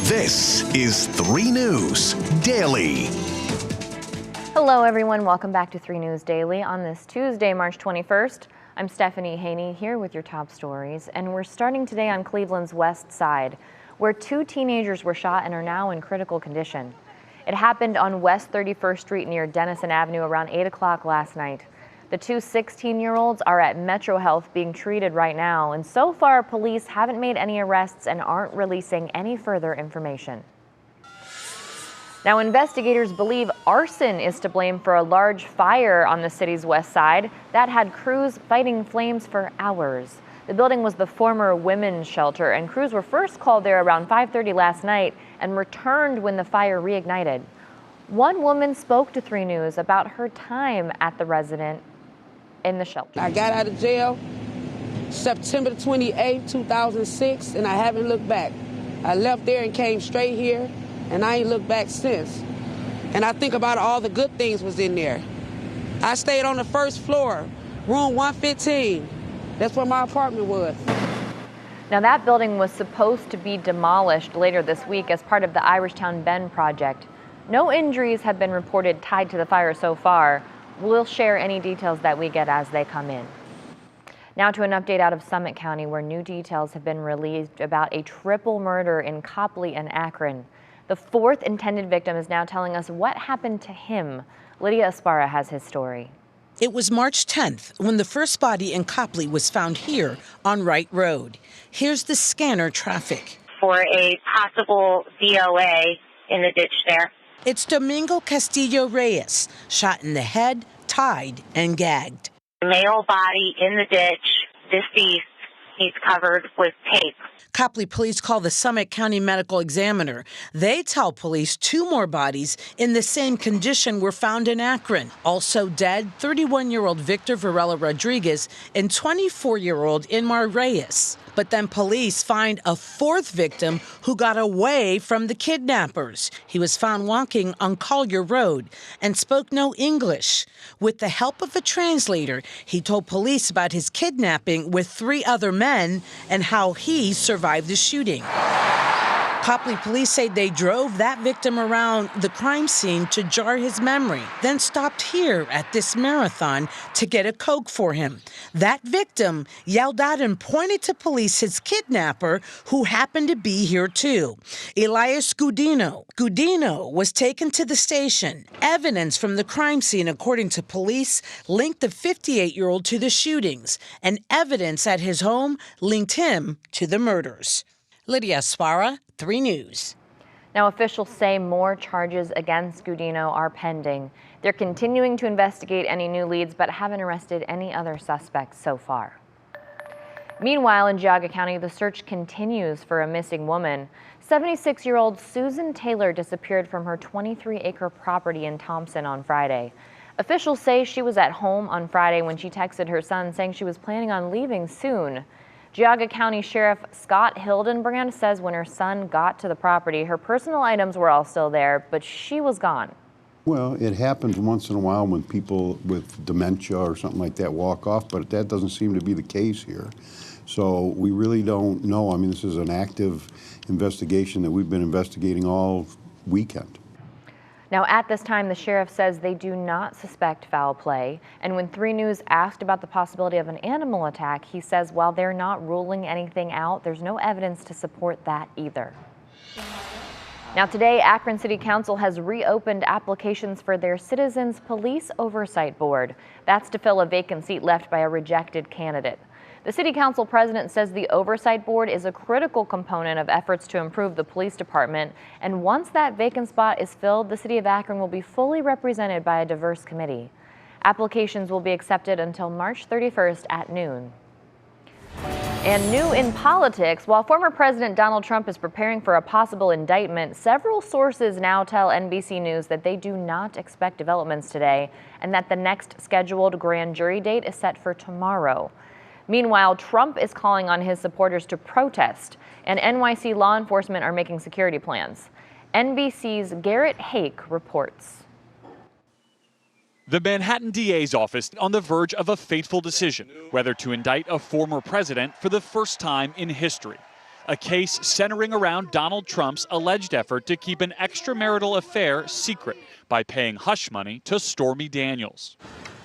This is 3 News Daily. Hello everyone, welcome back to 3 News Daily on this Tuesday, March 21st. I'm Stephanie Haney here with your top stories, and we're starting today on Cleveland's west side, where 2 teenagers were shot and are now in critical condition. It happened on West 31st Street near Denison Avenue around 8 o'clock last night. The 2 16-year-olds are at Metro Health being treated right now, and so far police haven't made any arrests and aren't releasing any further information. Now, investigators believe arson is to blame for a large fire on the city's west side that had crews fighting flames for hours. The building was the former women's shelter, and crews were first called there around 5:30 last night and returned when the fire reignited. One woman spoke to 3 News about her time at the residence in the shelter. I got out of jail September 28, 2006, and I haven't looked back. I left there and came straight here, and I ain't looked back since. And I think about all the good things was in there. I stayed on the first floor, room 115. That's where my apartment was. Now, that building was supposed to be demolished later this week as part of the Irishtown Bend project. No injuries have been reported tied to the fire so far. We'll share any details that we get as they come in. Now to an update out of Summit County, where new details have been released about a triple murder in Copley and Akron. The 4th intended victim is now telling us what happened to him. Lydia Esparra has his story. It was March 10th when the first body in Copley was found here on Wright Road. Here's the scanner traffic. For a possible DOA in the ditch there. It's Domingo Castillo Reyes, shot in the head, tied, and gagged. Male body in the ditch, deceased. He's covered with tape. Copley police call the Summit County Medical Examiner. They tell police 2 more bodies in the same condition were found in Akron. Also dead, 31-year-old Victor Varela Rodriguez and 24-year-old Inmar Reyes. But then police find a 4th victim who got away from the kidnappers. He was found walking on Collier Road and spoke no English. With the help of a translator, he told police about his kidnapping with 3 other men and how he survived the shooting. Copley police say they drove that victim around the crime scene to jar his memory, then stopped here at this marathon to get a Coke for him. That victim yelled out and pointed to police his kidnapper, who happened to be here too, Elias Gudino. Gudino was taken to the station. Evidence from the crime scene, according to police, linked the 58-year-old to the shootings, and evidence at his home linked him to the murders. Lydia Esparra, 3 News. Now, officials say more charges against Gudino are pending. They're continuing to investigate any new leads, but haven't arrested any other suspects so far. Meanwhile, in Geauga County, the search continues for a missing woman. 76-year-old Susan Taylor disappeared from her 23-acre property in Thompson on Friday. Officials say she was at home on Friday when she texted her son saying she was planning on leaving soon. Geauga County Sheriff Scott Hildenbrand says when her son got to the property, her personal items were all still there, but she was gone. Well, it happens once in a while when people with dementia or something like that walk off, but that doesn't seem to be the case here. So we really don't know. I mean, this is an active investigation that we've been investigating all weekend. Now, at this time, the sheriff says they do not suspect foul play. And when 3 News asked about the possibility of an animal attack, he says while they're not ruling anything out, there's no evidence to support that either. Now, today, Akron City Council has reopened applications for their Citizens Police Oversight Board. That's to fill a vacant seat left by a rejected candidate. The City Council president says the Oversight Board is a critical component of efforts to improve the police department, and once that vacant spot is filled, the City of Akron will be fully represented by a diverse committee. Applications will be accepted until March 31st at noon. And new in politics, while former President Donald Trump is preparing for a possible indictment, several sources now tell NBC News that they do not expect developments today and that the next scheduled grand jury date is set for tomorrow. Meanwhile, Trump is calling on his supporters to protest, and NYC law enforcement are making security plans. NBC's Garrett Hake reports. The Manhattan DA's office on the verge of a fateful decision, whether to indict a former president for the first time in history. a case centering around Donald Trump's alleged effort to keep an extramarital affair secret by paying hush money to Stormy Daniels.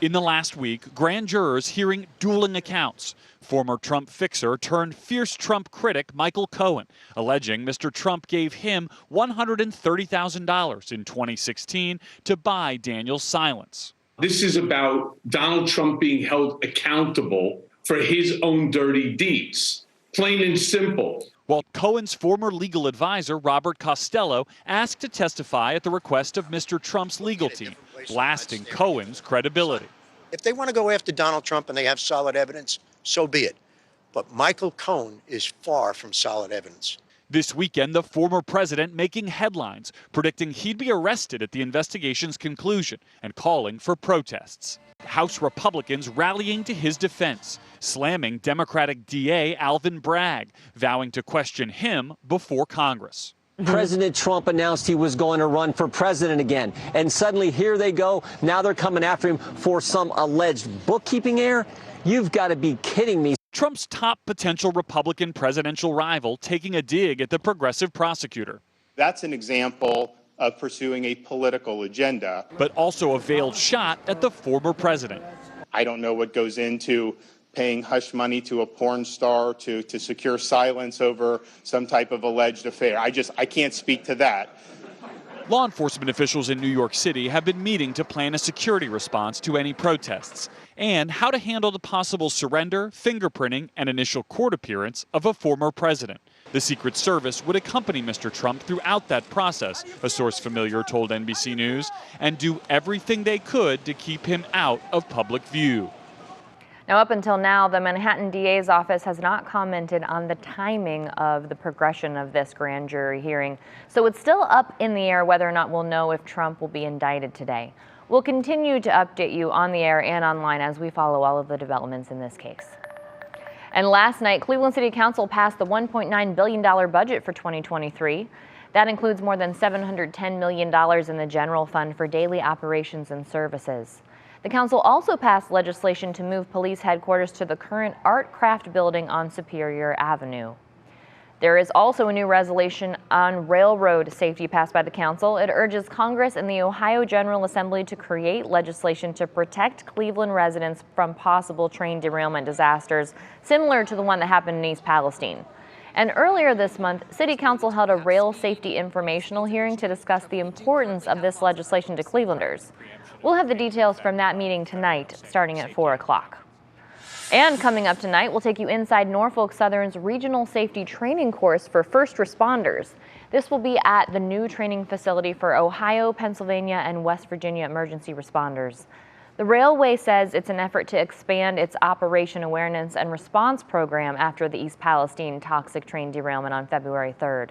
In the last week, grand jurors hearing dueling accounts. Former Trump fixer turned fierce Trump critic Michael Cohen, alleging Mr. Trump gave him $130,000 in 2016 to buy Daniels' silence. This is about Donald Trump being held accountable for his own dirty deeds. Plain and simple. While Cohen's former legal advisor, Robert Costello, asked to testify at the request of Mr. Trump's legal team, blasting Cohen's credibility. If they want to go after Donald Trump and they have solid evidence, so be it. But Michael Cohen is far from solid evidence. This weekend, the former president making headlines, predicting he'd be arrested at the investigation's conclusion and calling for protests. House Republicans rallying to his defense, slamming Democratic DA Alvin Bragg, vowing to question him before Congress. President Trump announced he was going to run for president again, and suddenly here they go. Now they're coming after him for some alleged bookkeeping error. You've got to be kidding me. Trump's top potential Republican presidential rival taking a dig at the progressive prosecutor. That's an example of pursuing a political agenda. But also a veiled shot at the former president. I don't know what goes into paying hush money to a porn star to secure silence over some type of alleged affair. I can't speak to that. Law enforcement officials in New York City have been meeting to plan a security response to any protests and how to handle the possible surrender, fingerprinting, and initial court appearance of a former president. The Secret Service would accompany Mr. Trump throughout that process, a source familiar told NBC News, and do everything they could to keep him out of public view. Now, up until now, the Manhattan DA's office has not commented on the timing of the progression of this grand jury hearing, so it's still up in the air whether or not we'll know if Trump will be indicted today. We'll continue to update you on the air and online as we follow all of the developments in this case. And last night, Cleveland City Council passed the $1.9 billion budget for 2023. That includes more than $710 million in the general fund for daily operations and services. The council also passed legislation to move police headquarters to the current Art Craft building on Superior Avenue. There is also a new resolution on railroad safety passed by the council. It urges Congress and the Ohio General Assembly to create legislation to protect Cleveland residents from possible train derailment disasters, similar to the one that happened in East Palestine. And earlier this month, City Council held a rail safety informational hearing to discuss the importance of this legislation to Clevelanders. We'll have the details from that meeting tonight, starting at 4 o'clock. And coming up tonight, we'll take you inside Norfolk Southern's regional safety training course for first responders. This will be at the new training facility for Ohio, Pennsylvania, and West Virginia emergency responders. The railway says it's an effort to expand its operation awareness and response program after the East Palestine toxic train derailment on February 3rd.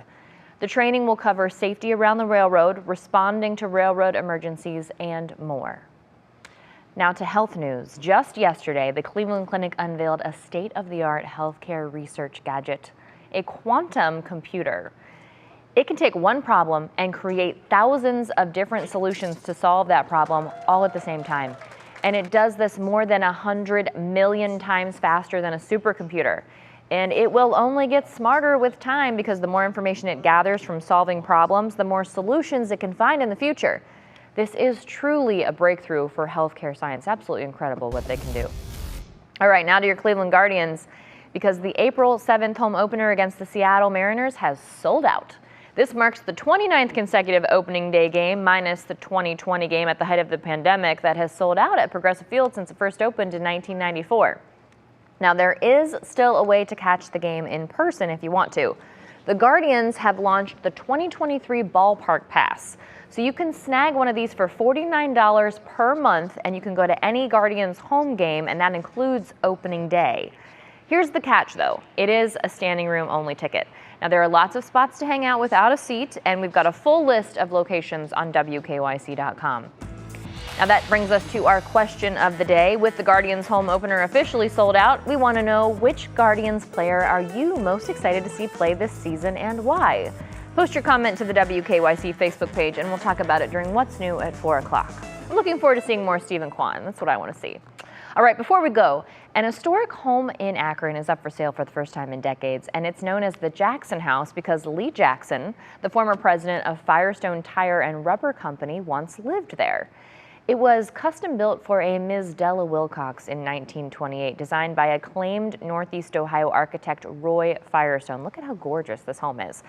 The training will cover safety around the railroad, responding to railroad emergencies, and more. Now to health news. Just yesterday, the Cleveland Clinic unveiled a state-of-the-art healthcare research gadget, a quantum computer. It can take one problem and create thousands of different solutions to solve that problem all at the same time. And it does this more than 100 million times faster than a supercomputer. And it will only get smarter with time because the more information it gathers from solving problems, the more solutions it can find in the future. This is truly a breakthrough for healthcare science. Absolutely incredible what they can do. All right, now to your Cleveland Guardians, because the April 7th home opener against the Seattle Mariners has sold out. This marks the 29th consecutive opening day game, minus the 2020 game at the height of the pandemic, that has sold out at Progressive Field since it first opened in 1994. Now, there is still a way to catch the game in person if you want to. The Guardians have launched the 2023 Ballpark Pass. So you can snag one of these for $49 per month, and you can go to any Guardians home game, and that includes opening day. Here's the catch, though. It is a standing room only ticket. Now, there are lots of spots to hang out without a seat, and we've got a full list of locations on WKYC.com. Now that brings us to our question of the day. With the Guardians home opener officially sold out, we want to know, which Guardians player are you most excited to see play this season and why? Post your comment to the WKYC Facebook page and we'll talk about it during What's New at 4 o'clock. I'm looking forward to seeing more Stephen Kwan. That's what I want to see. All right, before we go, An historic home in Akron is up for sale for the first time in decades, and it's known as the Jackson House because Lee Jackson, the former president of Firestone Tire and Rubber Company, once lived there. It was custom built for a Ms. Della Wilcox in 1928, designed by acclaimed Northeast Ohio architect Roy Firestone. Look at how gorgeous this home is.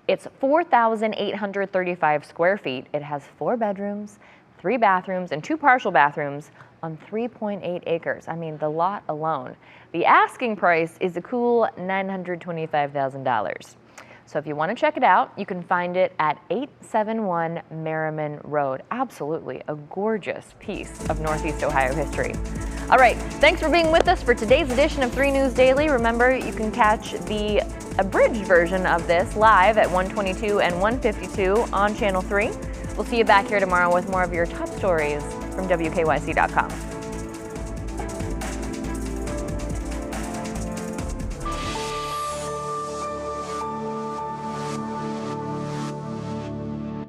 It's 4,835 square feet. It has 4 bedrooms, 3 bathrooms, and 2 partial bathrooms on 3.8 acres. I mean, the lot alone. The asking price is a cool $925,000. So if you want to check it out, you can find it at 871 Merriman Road. Absolutely a gorgeous piece of Northeast Ohio history. All right, thanks for being with us for today's edition of 3 News Daily. Remember, you can catch the abridged version of this live at 122 and 152 on Channel 3. We'll see you back here tomorrow with more of your top stories from WKYC.com.